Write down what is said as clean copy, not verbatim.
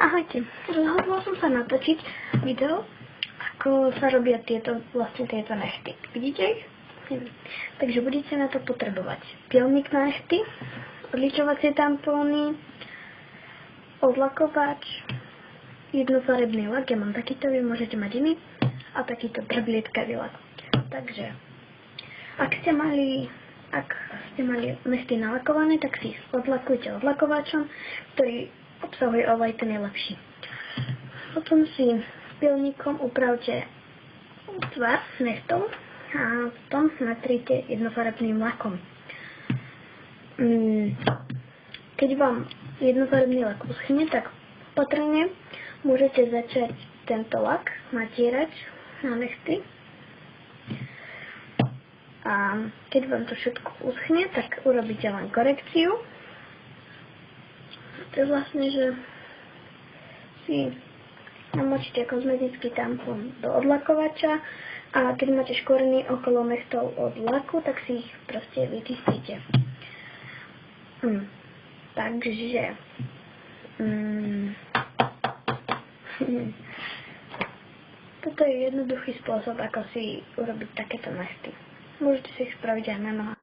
Ahojte, rozhodla som sa natočiť video, ako sa robia tieto nechty. Vidíte ich? Takže budete na to potrebovať pilník na nechty, odličovacie tampóny, odlakovač, jednofarebný lak, ja mám takýto, vy môžete mať iný, a takýto trblieskavý lak. Takže, ak ste mali nechty nalakované, tak si ich odlakujte odlakovačom, ktorý obsahuje olej, ten je lepší. Potom si pilníkom upravte tvar nechtov a potom natrite jednofarebným lakom. Keď vám jednofarebný lak uschne, tak opatrne môžete začať tento lak natierať na nechty. A keď vám to všetko uschne, tak urobíte len korekciu. To je vlastne, že si namočíte kozmetický tampón do odlakovača a keď máte škvrny okolo nechtov od laku, tak si ich proste vyčistíte. Takže toto je jednoduchý spôsob, ako si urobiť takéto nechty. Môžete si ich spraviť aj na nohách.